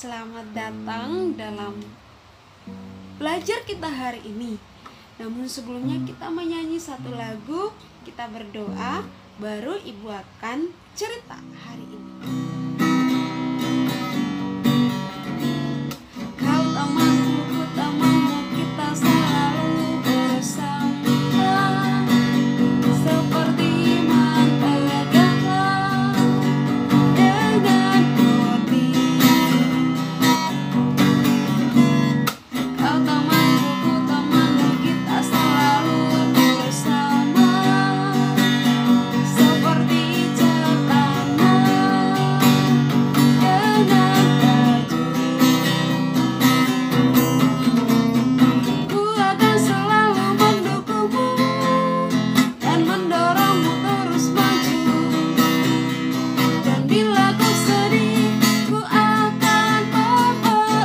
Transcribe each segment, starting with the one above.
Selamat datang dalam belajar kita hari ini. Namun sebelumnya kita menyanyi satu lagu, kita berdoa, baru Ibu akan cerita hari ini. Kau temanku, ku temanmu, kita selalu bersama, seperti iman pegangan dengan hati. Kau temanku, ku temanmu, kita selalu bersama, seperti celana dengan baju. Ku akan selalu mendukungmu dan mendorongmu terus maju. Dan bila kau sedih, ku akan memelukmu.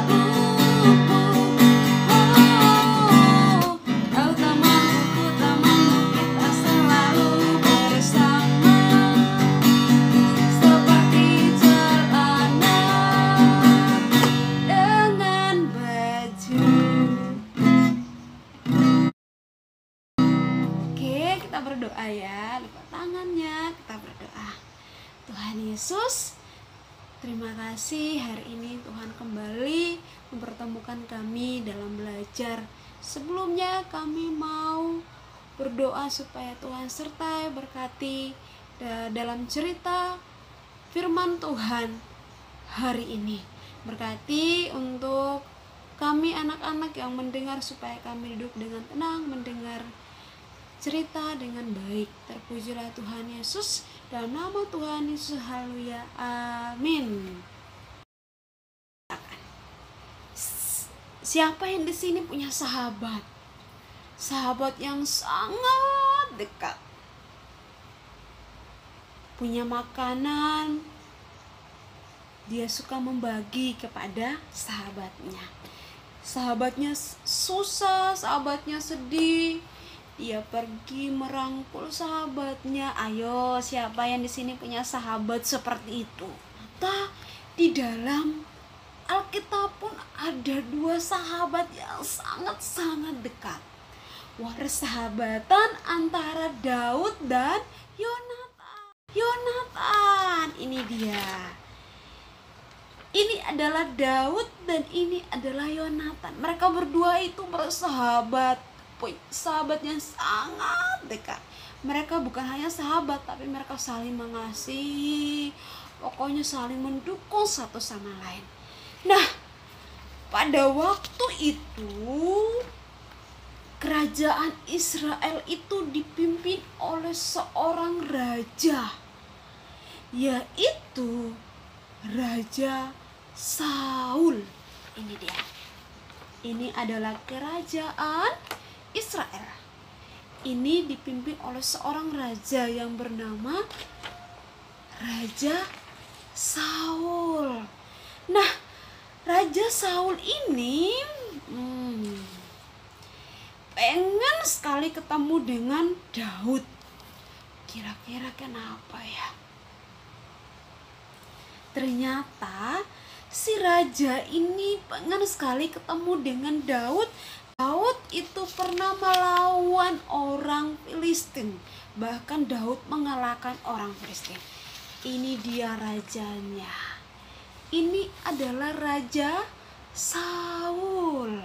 Kau temanku, ku temanmu, kita selalu bersama, seperti celana dengan baju. Oke, kita berdoa ya. Lipat tangannya, kita berdoa. Tuhan Yesus, terima kasih hari ini Tuhan kembali mempertemukan kami dalam belajar. Sebelumnya kami mau berdoa supaya Tuhan sertai berkati dalam cerita firman Tuhan hari ini. Berkati untuk kami anak-anak yang mendengar supaya kami duduk dengan tenang mendengar cerita dengan baik. Terpujilah Tuhan Yesus, dalam nama Tuhan Yesus, haleluya, amin. Siapa yang di sini punya sahabat? Sahabat yang sangat dekat. Punya makanan, dia suka membagi kepada sahabatnya. Sahabatnya susah, sahabatnya sedih, dia pergi merangkul sahabatnya. Ayo, siapa yang di sini punya sahabat seperti itu? Maka di dalam Alkitab pun ada dua sahabat yang sangat-sangat dekat. Persahabatan antara Daud dan Yonatan. Yonatan, ini dia. Ini adalah Daud dan ini adalah Yonatan. Mereka berdua itu bersahabat. Sahabatnya sangat dekat. Mereka bukan hanya sahabat, tapi mereka saling mengasihi, pokoknya saling mendukung satu sama lain. Nah, pada waktu itu kerajaan Israel itu dipimpin oleh seorang raja, yaitu Raja Saul. Ini dia. Ini adalah kerajaan Israel. Ini dipimpin oleh seorang raja yang bernama Raja Saul. Nah, Raja Saul ini pengen sekali ketemu dengan Daud. Kira-kira kenapa ya? Ternyata si raja ini pengen sekali ketemu dengan Daud. Daud itu pernah melawan orang Filistin. Bahkan Daud mengalahkan orang Filistin. Ini dia rajanya. Ini adalah Raja Saul.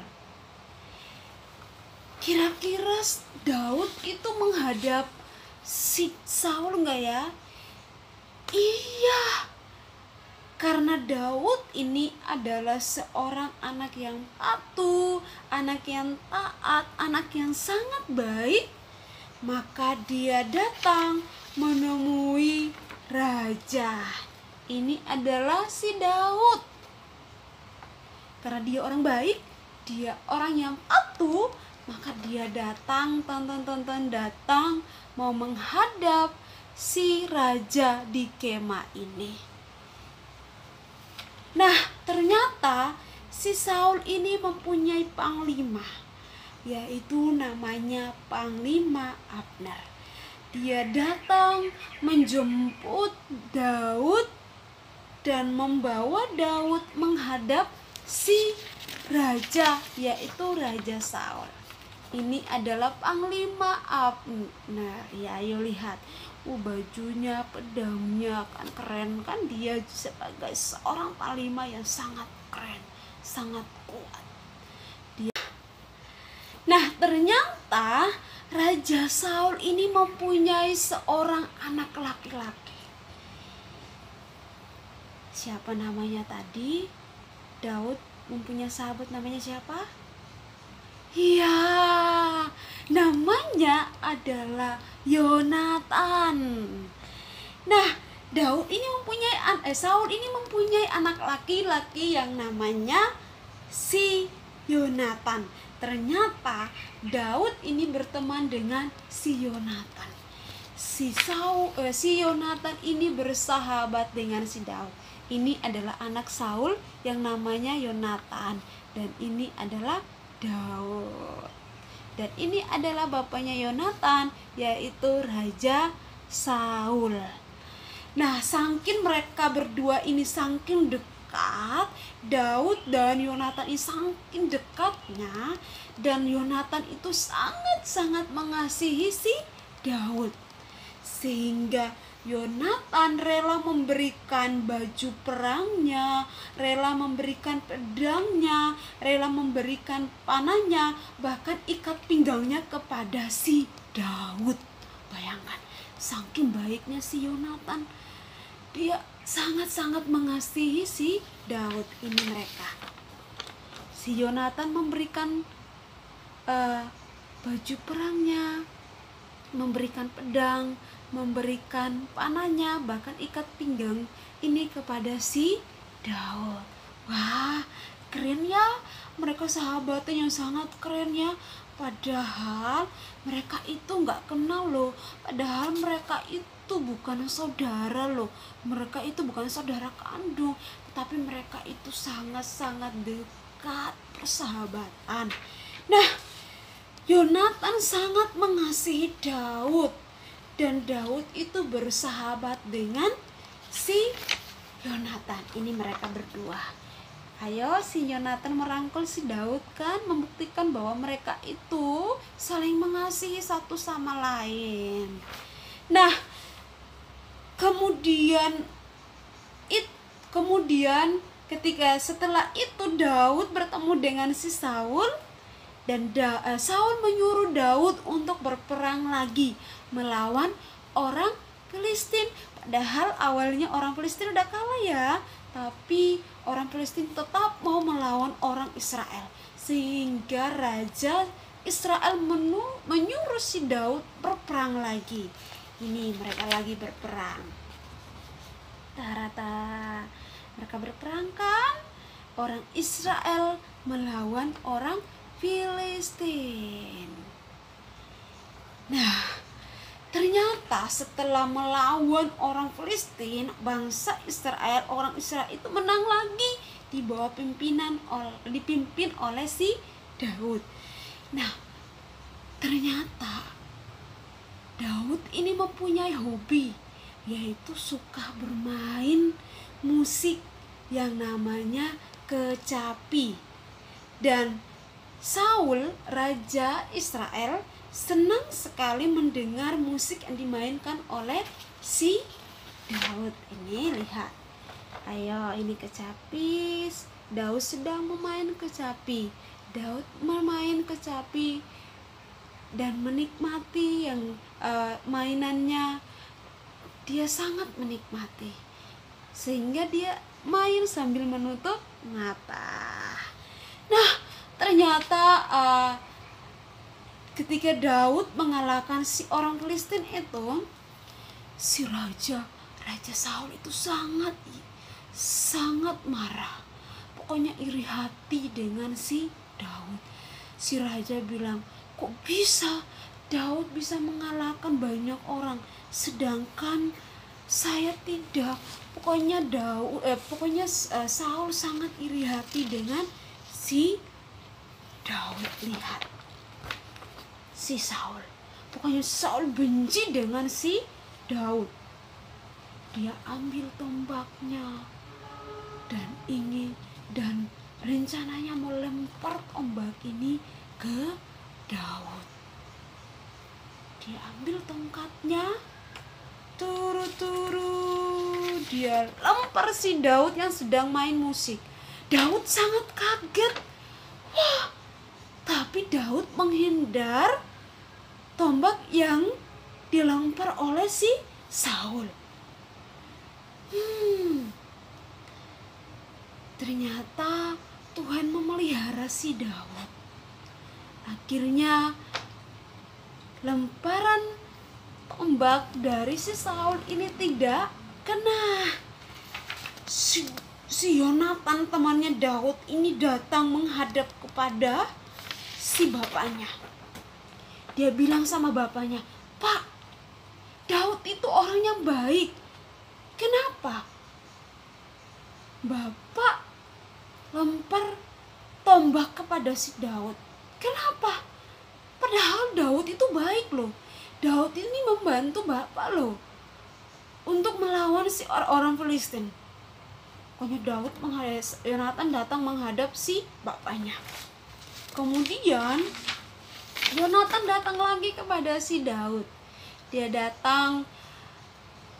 Kira-kira Daud itu menghadap si Saul enggak ya? Iya. Karena Daud ini adalah seorang anak yang patuh, anak yang taat, anak yang sangat baik, maka dia datang menemui raja. Ini adalah si Daud. Karena dia orang baik, dia orang yang patuh, maka dia datang mau menghadap si raja di kemah ini. Nah, ternyata si Saul ini mempunyai panglima, yaitu namanya Panglima Abner. Dia datang menjemput Daud dan membawa Daud menghadap si raja, yaitu Raja Saul. Ini adalah panglima Abner. Ya, ayo lihat. Bajunya, pedangnya kan keren kan, dia sebagai seorang panglima yang sangat keren, sangat kuat. Nah, ternyata Raja Saul ini mempunyai seorang anak laki-laki. Siapa namanya tadi? Daud mempunyai sahabat namanya siapa? Iya, namanya adalah Yonatan. Nah, Saul ini mempunyai anak laki-laki yang namanya si Yonatan. Ternyata Daud ini berteman dengan si Yonatan. Si Yonatan ini bersahabat dengan si Daud. Ini adalah anak Saul yang namanya Yonatan, dan ini adalah Daud. Dan ini adalah bapaknya Yonatan, yaitu Raja Saul. Nah, saking mereka berdua ini saking dekat, Daud dan Yonatan ini saking dekatnya, dan Yonatan itu sangat-sangat mengasihi si Daud, sehingga Yonatan rela memberikan baju perangnya, rela memberikan pedangnya, rela memberikan panahnya, bahkan ikat pinggangnya kepada si Daud. Bayangkan, saking baiknya si Yonatan, dia sangat-sangat mengasihi si Daud. Ini mereka. Si Yonatan memberikan baju perangnya, memberikan pedang, memberikan panahnya, bahkan ikat pinggang ini kepada si Daud. Wah, keren ya, mereka sahabatnya yang sangat keren ya. Padahal mereka itu gak kenal loh, padahal mereka itu bukan saudara loh, mereka itu bukan saudara kandung, tapi mereka itu sangat-sangat dekat persahabatan. Nah, Yonatan sangat mengasihi Daud, dan Daud itu bersahabat dengan si Yonatan. Ini mereka berdua. Ayo, si Yonatan merangkul si Daud kan, membuktikan bahwa mereka itu saling mengasihi satu sama lain. Nah, kemudian ketika setelah itu Daud bertemu dengan si Saul, dan Saul menyuruh Daud untuk berperang lagi melawan orang Filistin. Padahal awalnya orang Filistin udah kalah ya, tapi orang Filistin tetap mau melawan orang Israel, sehingga Raja Israel menyuruh si Daud berperang lagi. Ini mereka lagi berperang. Mereka berperang kan, orang Israel melawan orang Filistin. Nah, ternyata setelah melawan orang Filistin, bangsa Israel, orang Israel itu menang lagi di bawah dipimpin oleh si Daud. Nah, ternyata Daud ini mempunyai hobi, yaitu suka bermain musik yang namanya kecapi. Dan Saul, Raja Israel, senang sekali mendengar musik yang dimainkan oleh si Daud. Ini lihat. Ayo, ini kecapi. Daud sedang memain kecapi. Daud memain kecapi dan menikmati yang mainannya. Dia sangat menikmati, sehingga dia main sambil menutup mata. Nah, ternyata ketika Daud mengalahkan si orang Filistin itu, si Raja Saul itu sangat marah. Pokoknya iri hati dengan si Daud. Si Raja bilang, kok bisa Daud bisa mengalahkan banyak orang, sedangkan saya tidak. Pokoknya Saul sangat iri hati dengan si Daud. Lihat, si Saul, pokoknya Saul benci dengan si Daud. Dia ambil tombaknya, dan rencananya melempar tombak ini ke Daud. Dia ambil tongkatnya, turu-turu dia lempar si Daud yang sedang main musik. Daud sangat kaget. Wah, tapi Daud menghindar tombak yang dilempar oleh si Saul. Ternyata Tuhan memelihara si Daud. Akhirnya lemparan tombak dari si Saul ini tidak kena. Si Yonatan temannya Daud ini datang menghadap kepada si bapaknya. Dia bilang sama bapaknya, "Pak, Daud itu orang yang baik. Kenapa Bapak lempar tombak kepada si Daud? Kenapa? Padahal Daud itu baik loh. Daud ini membantu Bapak loh untuk melawan si orang Filistin." Pokoknya Yonatan datang menghadap si bapaknya. Kemudian Yonatan datang lagi kepada si Daud. Dia datang,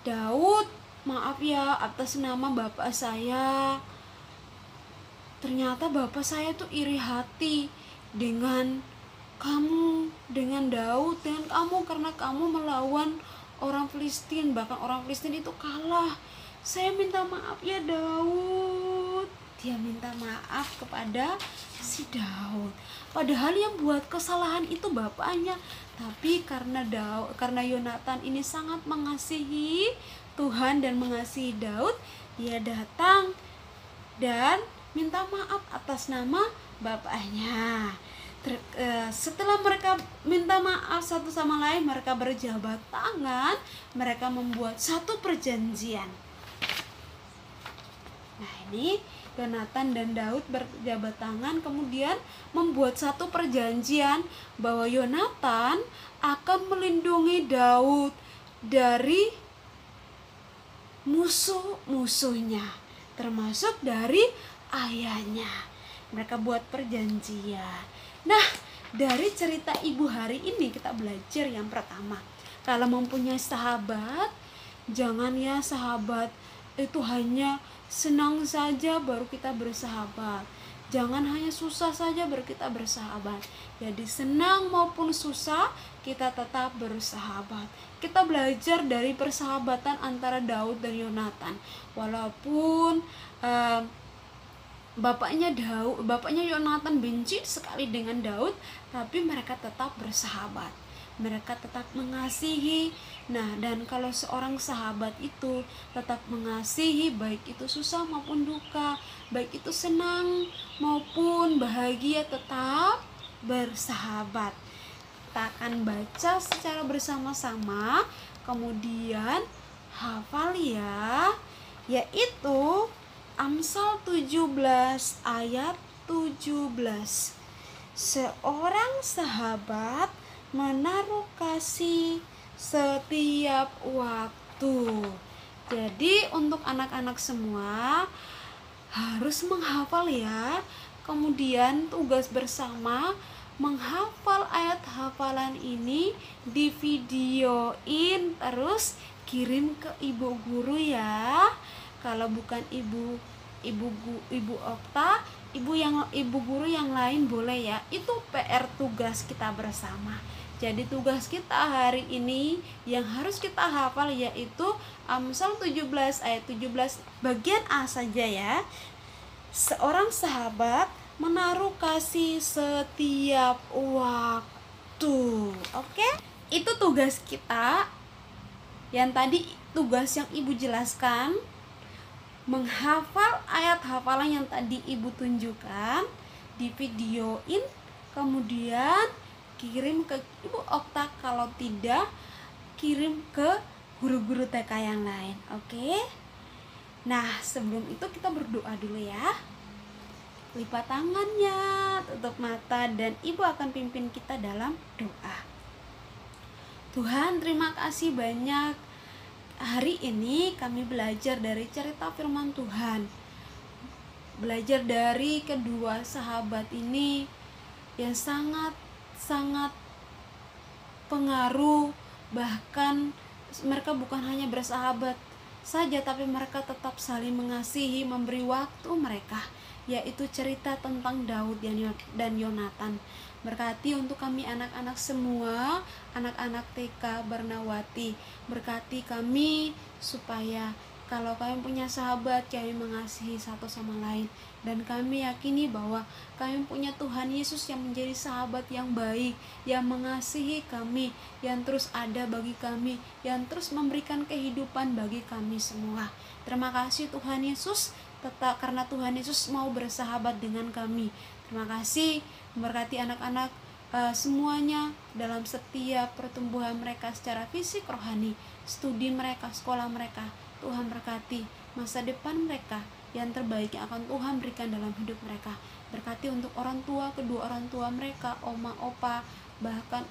"Daud, maaf ya atas nama bapak saya. Ternyata bapak saya tuh iri hati dengan kamu, dengan Daud, dengan kamu karena kamu melawan orang Filistin. Bahkan orang Filistin itu kalah. Saya minta maaf ya Daud." Dia minta maaf kepada si Daud. Padahal yang buat kesalahan itu bapaknya. Tapi karena Yonatan ini sangat mengasihi Tuhan dan mengasihi Daud, dia datang dan minta maaf atas nama bapaknya. Setelah mereka minta maaf satu sama lain, mereka berjabat tangan, mereka membuat satu perjanjian. Nah, ini Yonatan dan Daud berjabat tangan, kemudian membuat satu perjanjian bahwa Yonatan akan melindungi Daud dari musuh-musuhnya, termasuk dari ayahnya. Mereka buat perjanjian. Nah, dari cerita ibu hari ini kita belajar yang pertama, kalau mempunyai sahabat, jangan ya sahabat itu hanya senang saja baru kita bersahabat. Jangan hanya susah saja baru kita bersahabat. Jadi senang maupun susah kita tetap bersahabat. Kita belajar dari persahabatan antara Daud dan Yonatan. Walaupun bapaknya Yonatan benci sekali dengan Daud, tapi mereka tetap bersahabat. Mereka tetap mengasihi. Nah, dan kalau seorang sahabat itu tetap mengasihi, baik itu susah maupun duka, baik itu senang maupun bahagia, tetap bersahabat. Kita akan baca secara bersama-sama, kemudian hafal ya, yaitu Amsal 17 ayat 17. Seorang sahabat menaruh kasih setiap waktu. Jadi untuk anak-anak semua harus menghafal ya. Kemudian tugas bersama menghafal ayat hafalan ini, di videoin terus kirim ke ibu guru ya. Kalau bukan ibu Okta, ibu guru yang lain boleh ya. Itu PR tugas kita bersama. Jadi tugas kita hari ini yang harus kita hafal yaitu Amsal 17 ayat 17 bagian A saja ya. Seorang sahabat menaruh kasih setiap waktu. Oke? Itu tugas kita. Yang tadi tugas yang Ibu jelaskan, menghafal ayat hafalan yang tadi Ibu tunjukkan, di videoin, kemudian kirim ke Ibu Okta, kalau tidak kirim ke guru-guru TK yang lain. Oke? Nah, sebelum itu kita berdoa dulu ya. Lipat tangannya, tutup mata, dan Ibu akan pimpin kita dalam doa. Tuhan, terima kasih banyak. Hari ini kami belajar dari cerita firman Tuhan belajar dari kedua sahabat ini yang sangat pengaruh. Bahkan mereka bukan hanya bersahabat saja, tapi mereka tetap saling mengasihi, memberi waktu mereka, yaitu cerita tentang Daud dan Yonatan. Berkati untuk kami anak-anak semua, anak-anak TK Barnawati. Berkati kami supaya kalau kami punya sahabat, kami mengasihi satu sama lain. Dan kami yakini bahwa kami punya Tuhan Yesus yang menjadi sahabat yang baik, yang mengasihi kami, yang terus ada bagi kami, yang terus memberikan kehidupan bagi kami semua. Terima kasih Tuhan Yesus, tetap karena Tuhan Yesus mau bersahabat dengan kami. Terima kasih, memberkati anak-anak semuanya dalam setiap pertumbuhan mereka secara fisik, rohani, studi mereka, sekolah mereka. Tuhan berkati masa depan mereka, yang terbaik yang akan Tuhan berikan dalam hidup mereka. Berkati untuk orang tua, kedua orang tua mereka, oma, opa, bahkan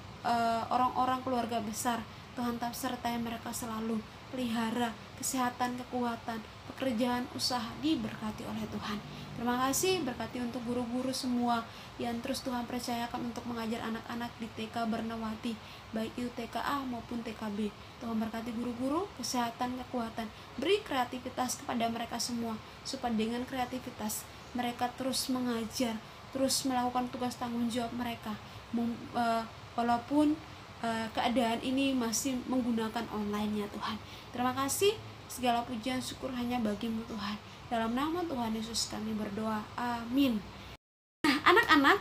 orang-orang keluarga besar. Tuhan tetap sertai mereka selalu, pelihara kesehatan, kekuatan, pekerjaan, usaha diberkati oleh Tuhan. Terima kasih, berkati untuk guru-guru semua yang terus Tuhan percayakan untuk mengajar anak-anak di TK Barnawati, baik itu TKA maupun TKB. Tuhan berkati guru-guru, kesehatan, kekuatan, beri kreativitas kepada mereka semua, supaya dengan kreativitas mereka terus mengajar, terus melakukan tugas tanggung jawab mereka, walaupun keadaan ini masih menggunakan online ya Tuhan. Terima kasih, segala pujian syukur hanya bagi-Mu Tuhan. Dalam nama Tuhan Yesus kami berdoa, amin. Nah anak-anak,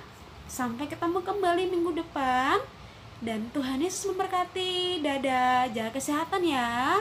sampai ketemu kembali minggu depan, dan Tuhan Yesus memberkati. Dadah, jaga kesehatan ya.